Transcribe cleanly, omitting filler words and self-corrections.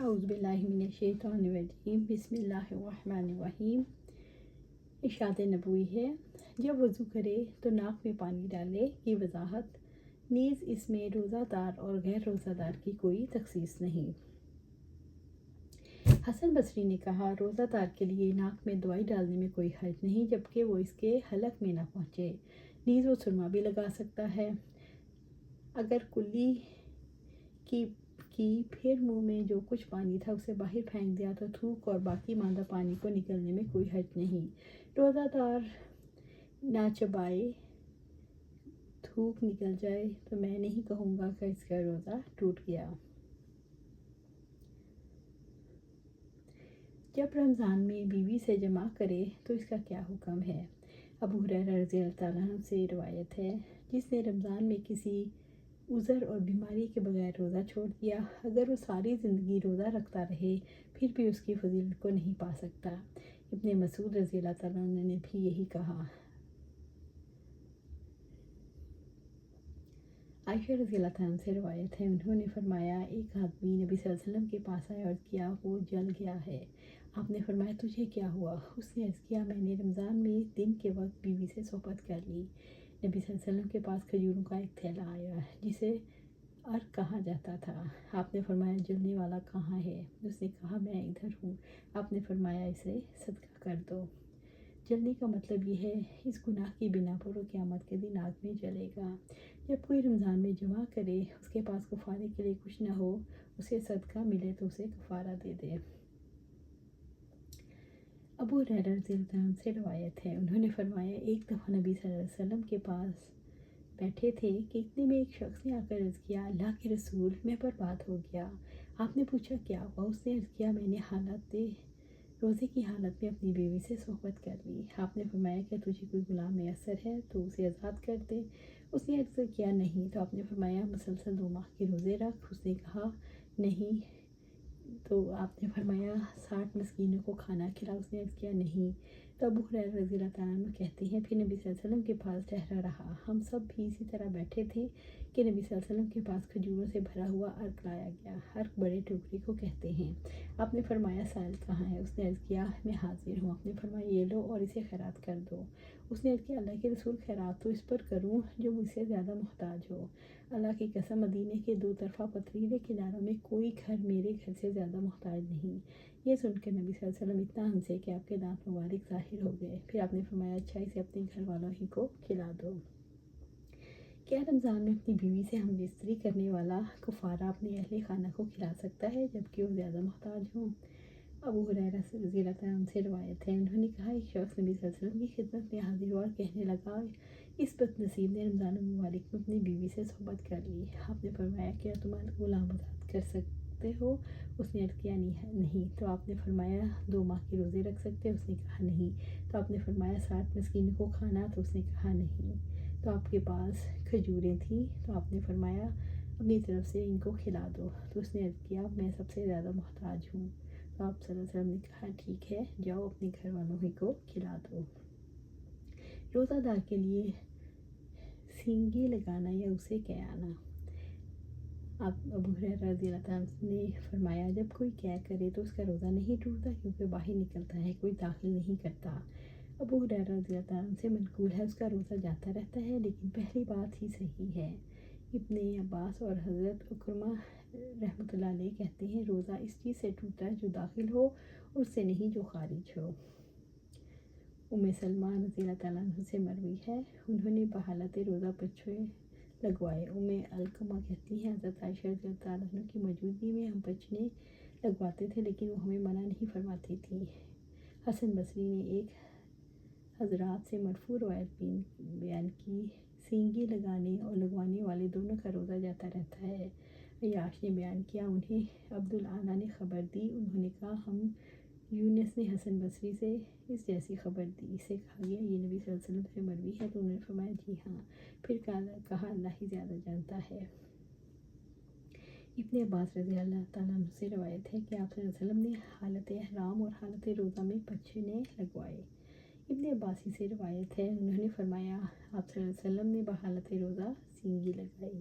اعوذ باللہ من الشیطان الرجیم، بسم اللہ الرحمن الرحیم۔ ارشاد نبوی ہے، جب وضو کرے تو ناک میں پانی ڈالے کی وضاحت، نیز اس میں روزہ دار اور غیر روزہ دار کی کوئی تخصیص نہیں۔ حسن بصری نے کہا، روزہ دار کے لیے ناک میں دوائی ڈالنے میں کوئی حرج نہیں جبکہ وہ اس کے حلق میں نہ پہنچے، نیز وہ سرما بھی لگا سکتا ہے۔ اگر کلی کی پھر منہ میں جو کچھ پانی تھا اسے باہر پھینک دیا تو تھوک اور باقی ماندہ پانی کو نکلنے میں کوئی حرج نہیں۔ روزہ دار نہ چبائے تھوک نکل جائے تو میں نہیں کہوں گا کہ اس کا روزہ ٹوٹ گیا۔ جب رمضان میں بیوی سے جماع کرے تو اس کا کیا حکم ہے؟ ابو ہریرہ رضی اللہ تعالیٰ عنہ سے روایت ہے، جس نے رمضان میں کسی عذر اور بیماری کے بغیر روزہ چھوڑ دیا، اگر وہ ساری زندگی روزہ رکھتا رہے پھر بھی اس کی فضیلت کو نہیں پا سکتا۔ ابن مسعود رضی اللہ تعالیٰ عنہ نے بھی یہی کہا۔ عائشہ رضی اللہ تعالیٰ عنہ سے روایت ہے، انہوں نے فرمایا، ایک آدمی نبی صلی اللہ علیہ وسلم کے پاس آیا اور کیا وہ جل گیا ہے۔ آپ نے فرمایا، تجھے کیا ہوا؟ اس نے عرض کیا، میں نے رمضان میں دن کے وقت بیوی سے صحبت کر لی۔ نبی صلی اللہ علیہ وسلم کے پاس کھجوروں کا ایک تھیلا آیا جسے عرق کہا جاتا تھا۔ آپ نے فرمایا، جلنے والا کہاں ہے؟ اس نے کہا، میں ادھر ہوں۔ آپ نے فرمایا، اسے صدقہ کر دو۔ جلنے کا مطلب یہ ہے، اس گناہ کی بنا پر وہ قیامت کے دن آگ میں جلے گا۔ جب کوئی رمضان میں جماع کرے، اس کے پاس کفارے کے لیے کچھ نہ ہو، اسے صدقہ ملے تو اسے کفارہ دے دے۔ ابو ہریرہ رضی اللہ عنہ سے روایت ہے، انہوں نے فرمایا، ایک دفعہ نبی صلی اللہ علیہ وسلم کے پاس بیٹھے تھے کہ اتنے میں ایک شخص نے آ کر عرض کیا، اللہ کے رسول، میں برباد ہو گیا۔ آپ نے پوچھا، کیا ہوا؟ اس نے عرض کیا، میں نے روزے کی حالت میں اپنی بیوی سے صحبت کر لی۔ آپ نے فرمایا، کیا تجھے کوئی غلام میسر ہے تو اسے آزاد کر دے۔ اس نے عرض کیا، نہیں۔ تو آپ نے فرمایا، مسلسل 2 ماہ کے روزے رکھ۔ اس نے کہا، نہیں۔ تو آپ نے فرمایا، 60 مسکینوں کو کھانا کھلا۔ اس نے عرض کیا، نہیں۔ تو ابو ہریرہ رضی اللہ تعالیٰ عنہ کہتے ہیں، پھر نبی صلی اللہ علیہ وسلم کے پاس ٹھہرا رہا۔ ہم سب بھی اسی طرح بیٹھے تھے کہ نبی صلی اللہ علیہ وسلم کے پاس کھجوروں سے بھرا ہوا عرق لایا گیا۔ عرق بڑے ٹوکری کو کہتے ہیں۔ آپ نے فرمایا، سائل کہاں ہے؟ اس نے عرض کیا، میں حاضر ہوں۔ آپ نے فرمایا، یہ لو اور اسے خیرات کر دو۔ اس نے عرض کیا، اللہ کے رسول، خیرات تو اس پر کروں جو مجھ سے زیادہ محتاج ہو۔ اللہ کی قسم، مدینے کے 2 طرفہ پتھریلے کناروں میں کوئی گھر میرے گھر سے زیادہ محتاج نہیں۔ یہ سن کر نبی صلی اللہ علیہ وسلم اتنا ہنسے کہ آپ کے دانت مبارک ظاہر ہو گئے۔ پھر آپ نے فرمایا، اچھا، اسے اپنے گھر والوں ہی کو کھلا دو۔ کیا رمضان میں اپنی بیوی سے ہم بستری کرنے والا کفارہ اپنے اہل خانہ کو کھلا سکتا ہے جبکہ وہ زیادہ محتاج ہوں؟ ابو ہریرہ رضی اللہ تعالیٰ عنہ سے روایت ہے، انہوں نے کہا، ایک شخص نبی صلی اللہ علیہ وسلم کی خدمت میں حاضر ہوا اور کہنے لگا، اس بد نصیب نے رمضان المبارک میں اپنی بیوی سے صحبت کر لی۔ آپ نے فرمایا، کیا تم غلام آزاد کر سکتے ہو؟ اس نے عرض کیا، نہیں۔ تو آپ نے فرمایا، 2 ماہ کے روزے رکھ سکتے؟ اس نے کہا، نہیں۔ تو آپ نے فرمایا، 60 مسکینوں کو کھانا؟ تو اس نے کہا، نہیں۔ تو آپ کے پاس کھجوریں تھیں؟ تو آپ نے فرمایا، اپنی طرف سے ان کو کھلا دو۔ تو اس نے عرض کیا، میں سب سے زیادہ محتاج ہوں۔ تو آپ صلی اللہ علیہ وسلم نے کہا، ٹھیک ہے، جاؤ اپنے گھر والوں ہی کو کھلا دو۔ روزہ دار کے لیے سینگی لگانا یا اسے کہانا۔ ابو ہریرہ رضی اللہ تعالیٰ عنہ نے فرمایا، جب کوئی قے کرے تو اس کا روزہ نہیں ٹوٹتا کیونکہ باہر نکلتا ہے، کوئی داخل نہیں کرتا۔ ابو ہریرہ رضی اللہ تعالیٰ عنہ سے منقول ہے، اس کا روزہ جاتا رہتا ہے، لیکن پہلی بات ہی صحیح ہے۔ ابن عباس اور حضرت عکرمہ رحمۃ اللہ علیہ کہتے ہیں، روزہ اس چیز سے ٹوٹتا ہے جو داخل ہو اور اس سے نہیں جو خارج ہو۔ ام سلمہ رضی اللہ تعالیٰ عنہ سے مروی ہے، انہوں نے بحالت روزہ پچھوے لگوائے۔ ام علقمہ کہتی ہیں، حضرت عائشہ رضی اللہ تعالیٰ عنہ کی موجودگی میں ہم پچھنے لگواتے تھے لیکن وہ ہمیں منع نہیں فرماتی تھی۔ حسن بصری نے ایک حضرات سے مرفوع روایت بیان کی، سینگی لگانے اور لگوانے والے دونوں کا روزہ جاتا رہتا ہے۔ عیاش نے بیان کیا، انہیں عبدالعالی نے خبر دی، انہوں نے کہا، ہم یونس نے حسن بصری سے اس جیسی خبر دی۔ اسے کہا گیا، یہ نبی صلی اللہ علیہ وسلم سے مروی ہے؟ تو انہوں نے فرمایا، جی ہاں۔ پھر کہا، اللہ ہی زیادہ جانتا ہے۔ ابن عباس رضی اللہ تعالیٰ عنہ سے روایت ہے کہ آپ صلی اللہ علیہ وسلم نے حالت احرام اور حالت روزہ میں پچھنے لگوائے۔ ابن عباس ہی سے روایت ہے، انہوں نے فرمایا، آپ صلی اللہ علیہ وسلم نے بحالت روزہ سینگی لگائی۔